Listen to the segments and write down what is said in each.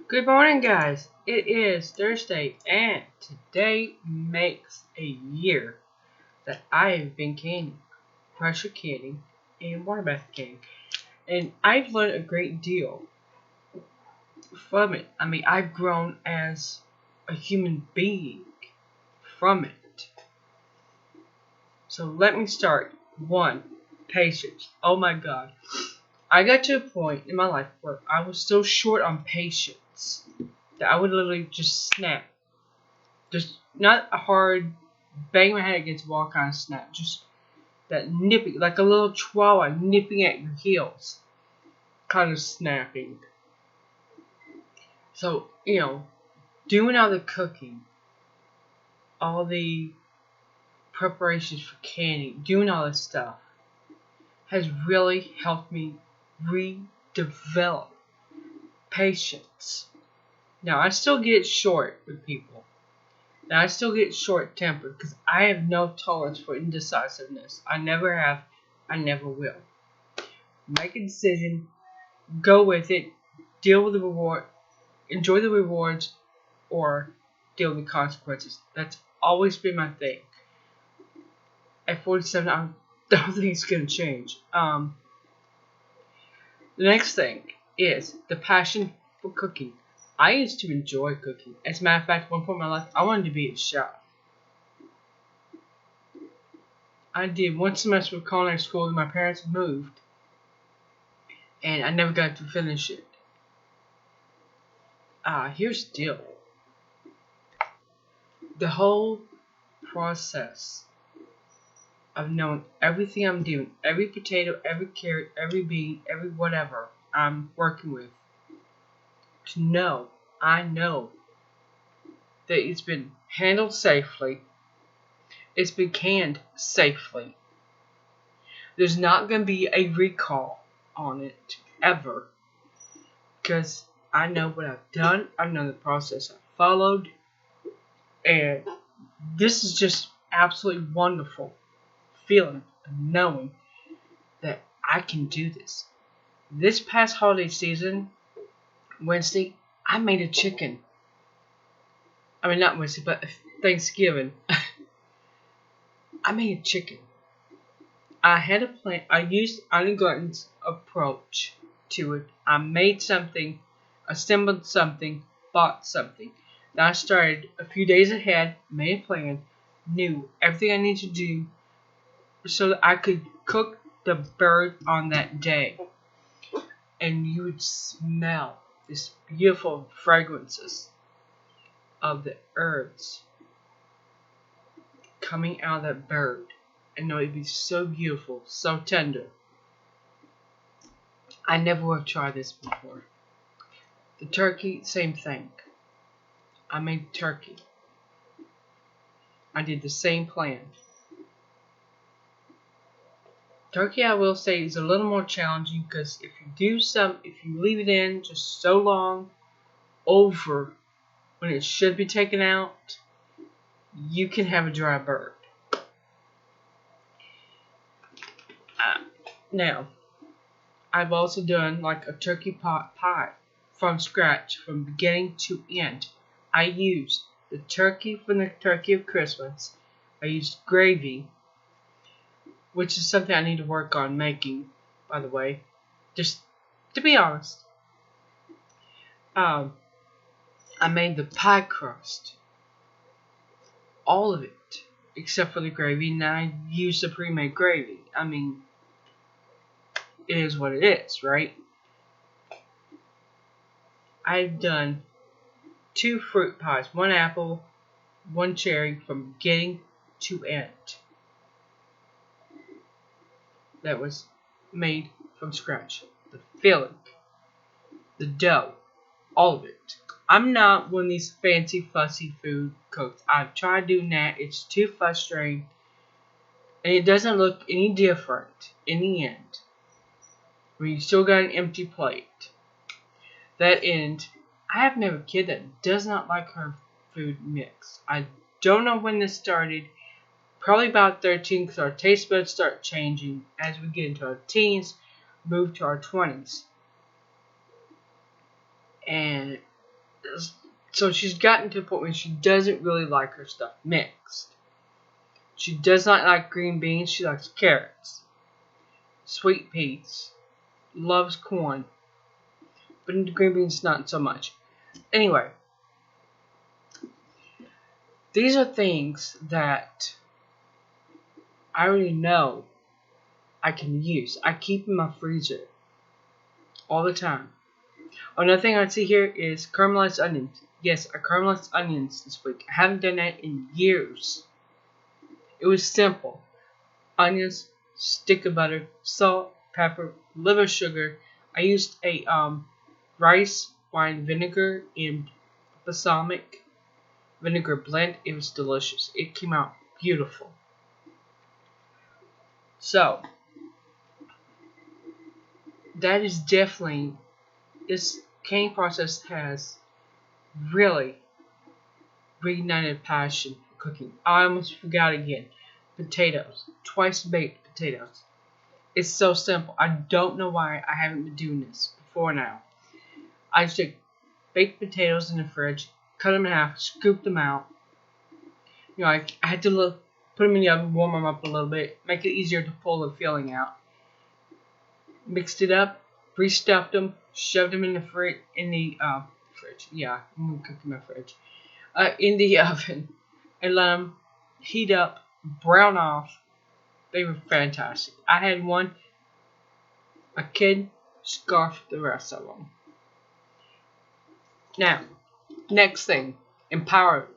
Good morning, guys. It is Thursday, and today makes a year that I have been canning, pressure canning, and water bath canning. And I've learned a great deal from it. I've grown as a human being from it. So let me start. 1. Patience. Oh my god. I got to a point in my life where I was so short on patience that I would literally just snap. Just not a hard bang my head against the wall kind of snap. Just that nipping, like a little chihuahua nipping at your heels kind of snapping. So, doing all the cooking, all the preparations for canning, doing all this stuff has really helped me redevelop patience. Now, I still get short with people. Now, I still get short-tempered because I have no tolerance for indecisiveness. I never have. I never will. Make a decision. Go with it. Deal with the reward. Enjoy the rewards. Or deal with the consequences. That's always been my thing. At 47, I don't think it's going to change. The next thing is the passion for cooking. I used to enjoy cooking. As a matter of fact, at one point in my life, I wanted to be a chef. I did one semester of culinary school and my parents moved. And I never got to finish it. Here's the deal. The whole process of knowing everything I'm doing, every potato, every carrot, every bean, every whatever I'm working with, I know that it's been handled safely, it's been canned safely. There's not going to be a recall on it, ever. Because I know what I've done, I know the process I've followed, and this is just absolutely wonderful feeling of knowing that I can do this. This past holiday season, Wednesday, I made a chicken. Not Wednesday, but Thanksgiving. I made a chicken. I had a plan. I used Olive Garden's approach to it. I made something, assembled something, bought something. Then I started a few days ahead, made a plan, knew everything I needed to do so that I could cook the bird on that day. And you would smell this beautiful fragrances of the herbs coming out of that bird. And know it'd be so beautiful, so tender. I never would have tried this before. The turkey, same thing. I made turkey. I did the same plan. Turkey, I will say, is a little more challenging because if you leave it in just so long over when it should be taken out, you can have a dry bird. Now, I've also done like a turkey pot pie from scratch, from beginning to end. I used the turkey from the turkey of Christmas. I used gravy, which is something I need to work on making, by the way. Just to be honest. I made the pie crust. All of it, except for the gravy, and I used the pre-made gravy. It is what it is, right? I've done 2 fruit pies, 1 apple, 1 cherry, from beginning to end. That was made from scratch. The filling, the dough, all of it. I'm not one of these fancy fussy food cooks. I've tried doing that. It's too frustrating. And it doesn't look any different in the end. When you still got an empty plate. That end, I have never a kid that does not like her food mix. I don't know when this started. Probably about 13, because our taste buds start changing as we get into our teens, move to our 20s. And So she's gotten to the point where she doesn't really like her stuff mixed. She does not like green beans. She likes carrots, sweet peas, loves corn, but into green beans not so much. Anyway, these are things that I already know I can use. I keep in my freezer all the time. Another thing I see here is caramelized onions. Yes, I caramelized onions this week. I haven't done that in years. It was simple. Onions, stick of butter, salt, pepper, liver sugar. I used a rice wine vinegar and balsamic vinegar blend. It was delicious. It came out beautiful. So, that is definitely, this canning process has really reignited passion for cooking. I almost forgot again. Potatoes. Twice baked potatoes. It's so simple. I don't know why I haven't been doing this before now. I just take baked potatoes in the fridge, cut them in half, scoop them out. You know, I had to put them in the oven, warm them up a little bit, make it easier to pull the filling out. Mixed it up, pre-stuffed them, shoved them in the fridge. Yeah, I'm gonna cook in my fridge. In the oven, and let them heat up, brown off. They were fantastic. I had one. A kid scarfed the rest of them. Now, next thing, empowerment.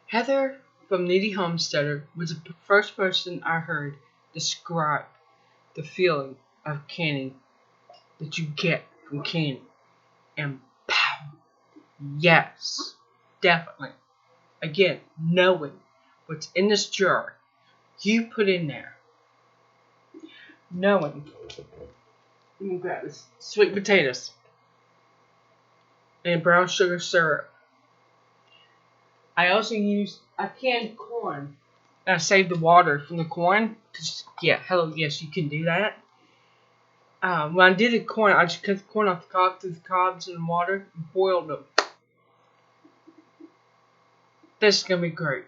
Heather from Needy Homesteader was the first person I heard describe the feeling of canning that you get from canning. Empowerment. Yes, definitely. Again, knowing what's in this jar you put in there. Knowing. Let me grab this. Sweet potatoes. And brown sugar syrup. I also use a canned corn. And I saved the water from the corn. Yes, you can do that. When I did the corn, I just cut the corn off the cob, threw the cobs in the water, and boiled them. This is going to be great.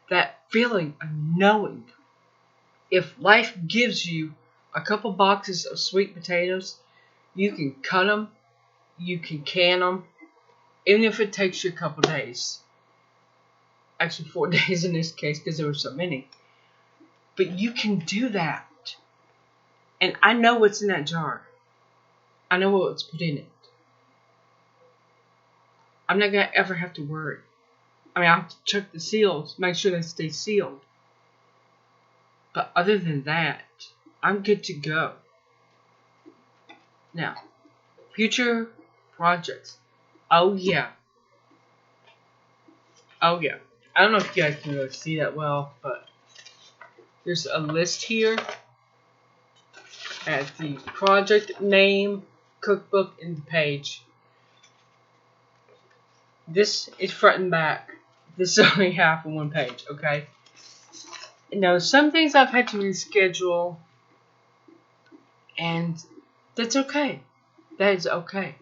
That feeling of knowing if life gives you a couple boxes of sweet potatoes, you can cut them, you can can them, even if it takes you a couple days. Actually 4 days in this case because there were so many. But you can do that. And I know what's in that jar. I know what's put in it. I'm not going to ever have to worry. I mean, I'll have to check the seals, make sure they stay sealed. But other than that, I'm good to go. Now, future projects. Oh yeah. I don't know if you guys can really see that well, but there's a list here at the project name, cookbook, and the page. This is front and back. This is only half of one page, okay? Now, some things I've had to reschedule, and that's okay. That is okay.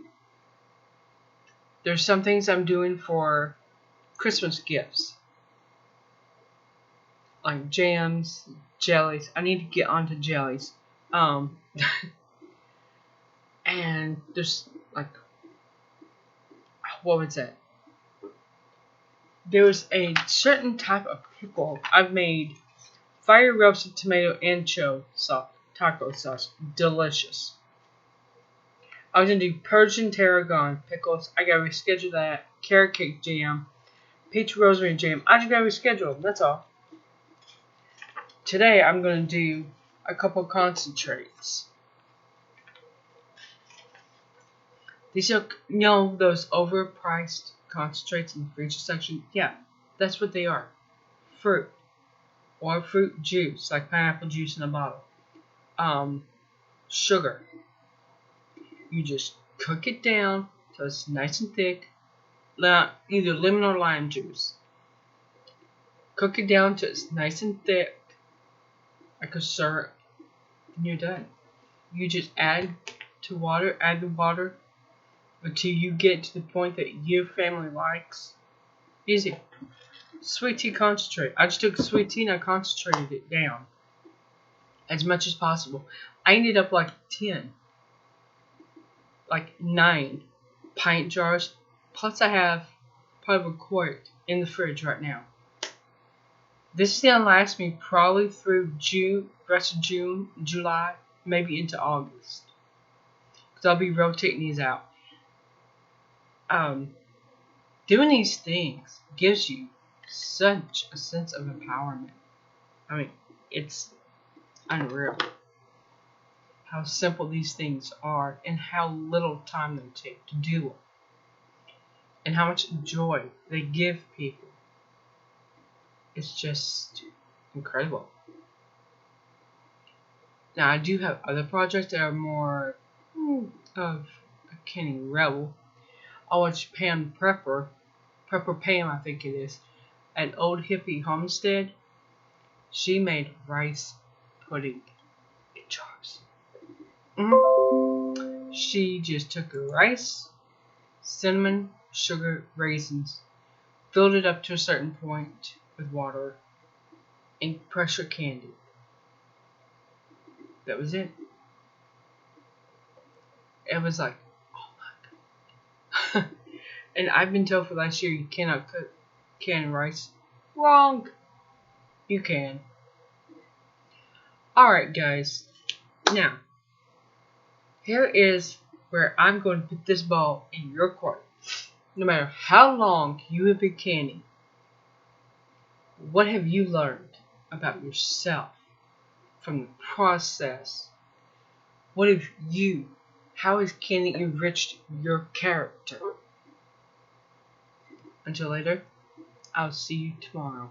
There's some things I'm doing for Christmas gifts, like jams, jellies. I need to get onto jellies. And there's like, what was that? There was a certain type of pickle I've made. Fire roasted tomato ancho sauce, taco sauce, delicious. I was gonna do Persian tarragon pickles. I gotta reschedule that. Carrot cake jam, peach rosemary jam. I just gotta reschedule them. That's all. Today I'm gonna do a couple concentrates. These are, those overpriced concentrates in the freezer section? Yeah, that's what they are. Fruit. Or fruit juice, like pineapple juice in a bottle. Sugar. You just cook it down till it's nice and thick. Either lemon or lime juice. Cook it down till it's nice and thick, like a syrup, and you're done. You just add the water, until you get to the point that your family likes. Easy. Sweet tea concentrate. I just took sweet tea and I concentrated it down as much as possible. I ended up like 9 pint jars. Plus I have probably a quart in the fridge right now. This is going to last me probably through rest of June, July, maybe into August. Because I'll be rotating these out. Doing these things gives you such a sense of empowerment. I mean, it's unreal how simple these things are and how little time they take to do them. And how much joy they give people. It's just incredible. Now, I do have other projects that are more of a canning rebel. I watched Pam Prepper Pam, I think it is, at Old Hippie Homestead. She made rice pudding in jars. She just took the rice, cinnamon, sugar, raisins, filled it up to a certain point with water, and pressure canned it. That was it. It was like, oh my god. And I've been told for last year you cannot cook canned rice. Wrong. You can. Alright guys. Now, here is where I'm going to put this ball in your court. No matter how long you have been canning, what have you learned about yourself from the process? How has canning enriched your character? Until later, I'll see you tomorrow.